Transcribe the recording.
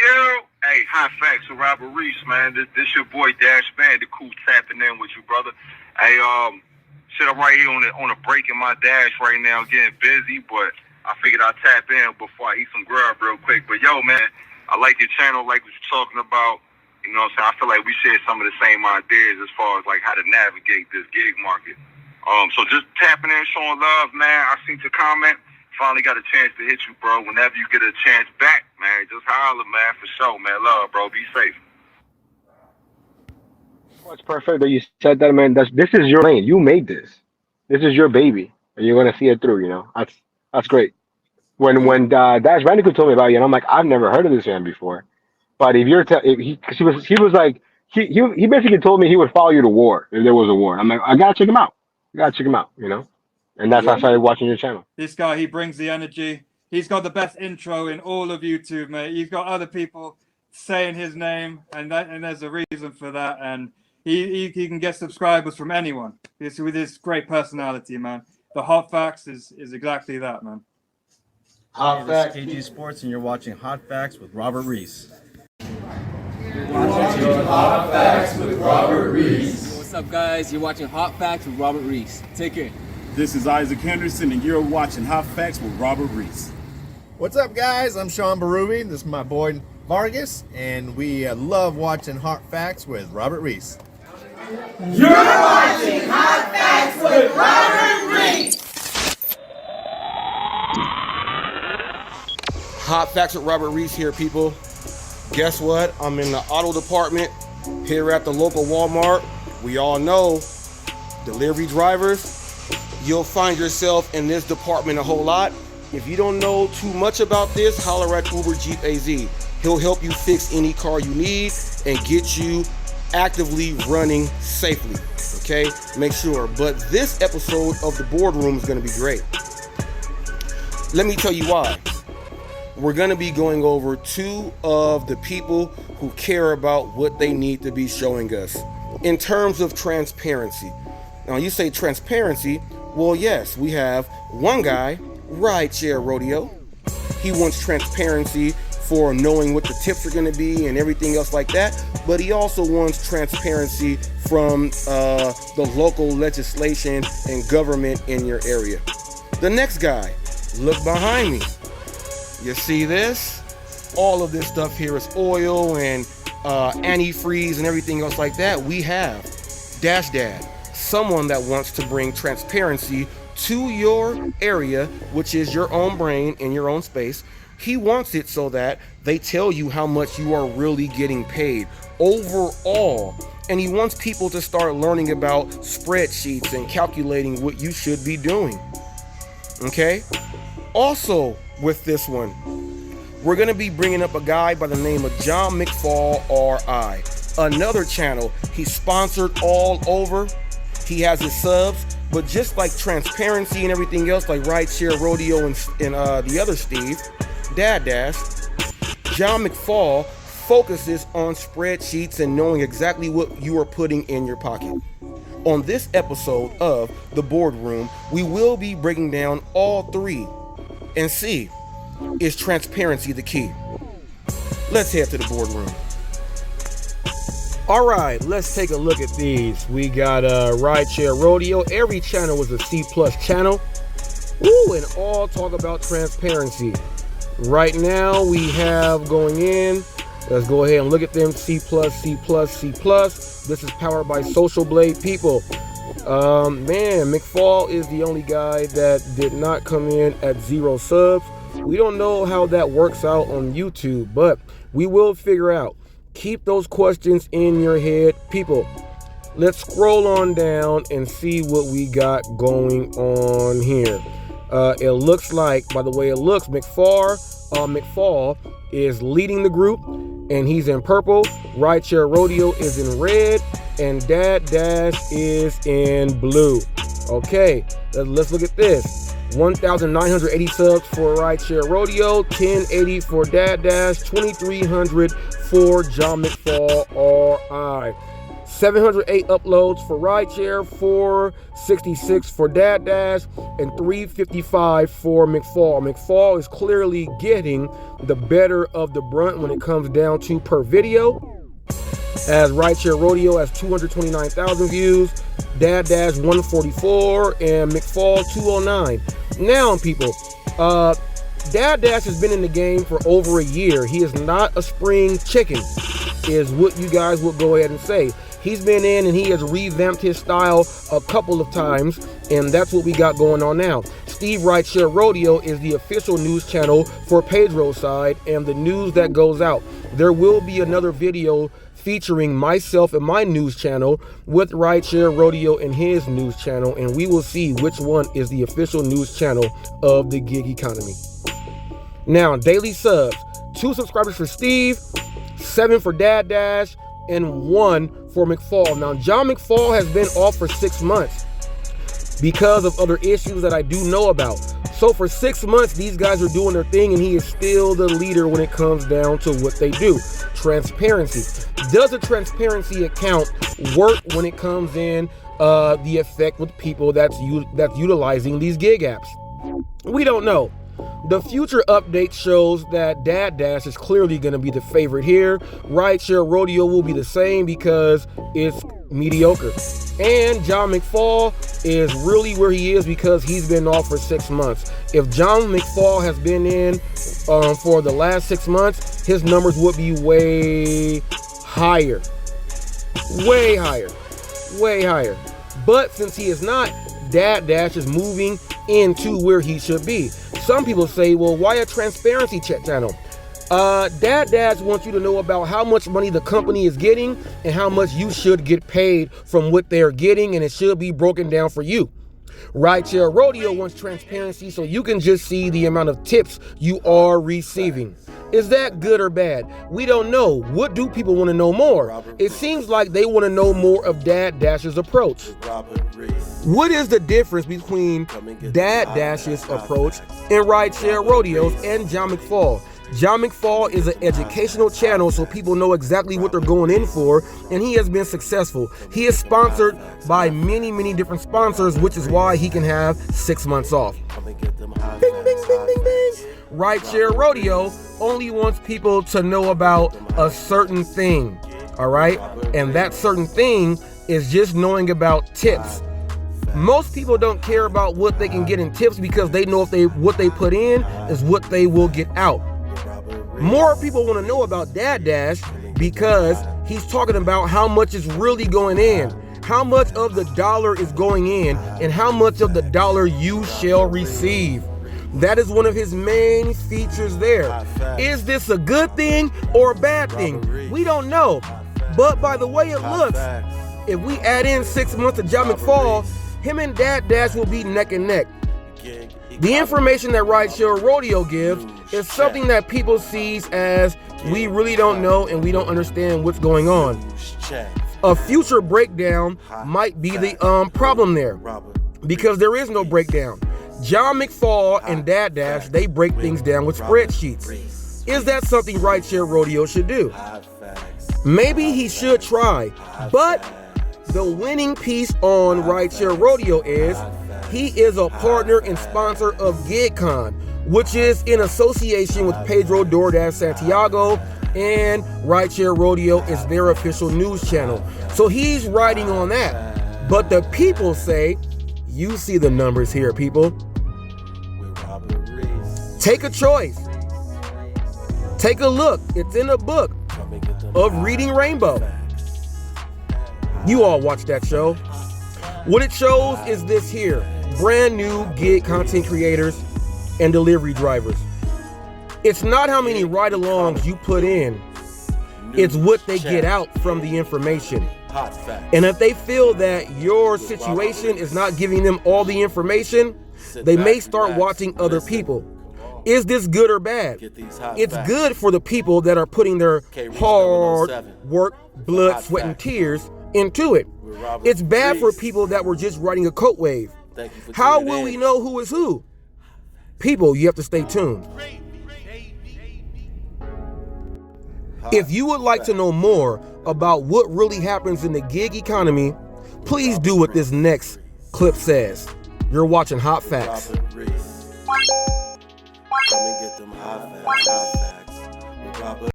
Hey, hot facts with Robert Reese, man. This your boy Dash Bandicoot tapping in with you, brother. Hey, I'm right here on a break in my dash right now, getting busy, but I figured I'd tap in before I eat some grub real quick. But yo, man, I like your channel, like what you're talking about. You know what I'm saying? I feel like we share some of the same ideas as far as like how to navigate this gig market. So just tapping in, showing love, man. I seen your comment. Finally got a chance to hit you, bro. Whenever you get a chance back, man, just holler, man, for sure, man. Love, bro. Be safe. Oh, it's perfect that you said that, man. This is your lane. You made this. This is your baby, and you're gonna see it through. You know, that's great. When Dash Bandicoot told me about you, and I'm like, I've never heard of this man before. But if you're, if he, cause he was like, he basically told me he would follow you to war if there was a war. I'm like, I gotta check him out. I gotta check him out. You know, and that's how I started watching your channel. This guy, he brings the energy. He's got the best intro in all of YouTube, mate. He's got other people saying his name, and there's a reason for that. And he can get subscribers from anyone. With his great personality, man. The Hot Facts is exactly that, man. Hot Facts, KG Sports, and you're watching Hot Facts with Robert Reese. You're watching Hot Facts with Robert Reese. What's up, guys? You're watching Hot Facts with Robert Reese. Take care. This is Isaac Henderson, and you're watching Hot Facts with Robert Reese. What's up, guys? I'm Sean Barubi. This is my boy Vargas, and we love watching Hot Facts with Robert Reese. You're watching Hot Facts with Robert Reese. Hot Facts with Robert Reese here, people. Guess what? I'm in the auto department here at the local Walmart. We all know delivery drivers. You'll find yourself in this department a whole lot. If you don't know too much about this, holler at Uber Jeep AZ. He'll help you fix any car you need and get you actively running safely. Okay? Make sure. But this episode of the Boardroom is going to be great. Let me tell you why. We're going to be going over two of the people who care about what they need to be showing us in terms of transparency. Now, you say transparency. Well, yes, we have one guy, Rideshare Rodeo. He wants transparency for knowing what the tips are going to be and everything else like that. But he also wants transparency from the local legislation and government in your area. The next guy, look behind me. You see this? All of this stuff here is oil and antifreeze and everything else like that. We have Dash Dad, someone that wants to bring transparency to your area, which is your own brain in your own space. He wants it so that they tell you how much you are really getting paid overall. And he wants people to start learning about spreadsheets and calculating what you should be doing. Okay? Also, with this one, we're going to be bringing up a guy by the name of John McFall RI. Another channel. He's sponsored all over. He has his subs, but just like transparency and everything else, like Rideshare Rodeo and the other Steve, Dad Dash, John McFall focuses on spreadsheets and knowing exactly what you are putting in your pocket. On this episode of The Boardroom, we will be breaking down all three and see, is transparency the key? Let's head to the boardroom. All right, let's take a look at these. We got Rideshare Rodeo. Every channel is a C+ channel. Woo, and all talk about transparency. Right now we have going in, let's go ahead and look at them. C+, C+, C+. This is powered by Social Blade people. Man, McFall is the only guy that did not come in at 0 subs. We don't know how that works out on YouTube, but we will figure out. Keep those questions in your head, people. Let's scroll on down and see what we got going on here. It looks like, by the way it looks, McFall is leading the group, and he's in purple. Rideshare Rodeo is in red, and Dad Dash is in blue. Okay, let's look at this. 1,980 subs for Rideshare Rodeo, 1080 for Dad Dash, 2,300 for John McFall RI. 708 uploads for rideshare, 466 for Dad Dash, and 355 for McFall. McFall is clearly getting the better of the brunt when it comes down to per video, as Rideshare Rodeo has 229,000 views, Dad Dash 144, and McFall 209. Now, people, Dad Dash has been in the game for over a year. He is not a spring chicken, is what you guys will go ahead and say. He's been in and he has revamped his style a couple of times, and that's what we got going on now. Steve Rideshare Rodeo is the official news channel for Pedro's side and the news that goes out. There will be another video featuring myself and my news channel with Rideshare Rodeo and his news channel, and we will see which one is the official news channel of the gig economy. Now, daily subs, 2 subscribers for Steve, 7 for Dad Dash, and 1 for McFall. Now, John McFall has been off for 6 months because of other issues that I do know about. So for 6 months, these guys are doing their thing, and he is still the leader when it comes down to what they do. Transparency. Does a transparency account work when it comes in the effect with people that's utilizing these gig apps? We don't know. The future update shows that Dad Dash is clearly going to be the favorite here. Rideshare Rodeo will be the same because it's mediocre. And John McFall is really where he is because he's been off for 6 months. If John McFall has been in for the last 6 months, his numbers would be way higher. Way higher. Way higher. But since he is not, Dad Dash is moving into where he should be. Some people say, well, why a transparency channel? Dad Dash wants you to know about how much money the company is getting and how much you should get paid from what they're getting, and it should be broken down for you. Rideshare Rodeo wants transparency so you can just see the amount of tips you are receiving. Is that good or bad? We don't know. What do people want to know more? It seems like they want to know more of Dad Dash's approach. What is the difference between Dad Dash's approach and Rideshare Rodeos and John McFall? John McFall is an educational channel so people know exactly what they're going in for, and he has been successful. He is sponsored by many different sponsors, which is why he can have 6 months off. Bing, bing, bing, bing, bing. Rideshare Rodeo only wants people to know about a certain thing, all right? And that certain thing is just knowing about tips. Most people don't care about what they can get in tips because they know what they put in is what they will get out. More people want to know about Dad Dash because he's talking about how much is really going in, how much of the dollar is going in, and how much of the dollar you shall receive. That is one of his main features there. Is this a good thing or a bad thing? We don't know. But by the way it looks, if we add in 6 months of John McFall, him and Dad Dash will be neck and neck. The information that Rideshare Rodeo gives is something that people sees as we really don't know and we don't understand what's going on. A future breakdown might be the problem there because there is no breakdown. John McFall and Dad Dash, they break things down with spreadsheets. Is that something Rideshare Rodeo should do? Maybe he should try, but the winning piece on Rideshare Rodeo is he is a partner and sponsor of GigCon, which is in association with Pedro DoorDash Santiago, and Rideshare Rodeo is their official news channel. So he's riding on that. But the people say, you see the numbers here, people. Take a choice. Take a look. It's in a book of Reading Rainbow. You all watch that show. What it shows is this here. Brand new gig content creators and delivery drivers. It's not how many ride-alongs you put in. It's what they get out from the information. And if they feel that your situation is not giving them all the information, they may start watching other people. Is this good or bad? It's good for the people that are putting their hard work, blood, sweat, and tears into it. It's bad for people that were just riding a coat wave. How will we know who is who? People, you have to stay tuned. If you would like to know more about what really happens in the gig economy, please do what this next clip says. You're watching Hot Facts. Come and get them hot facts with Robert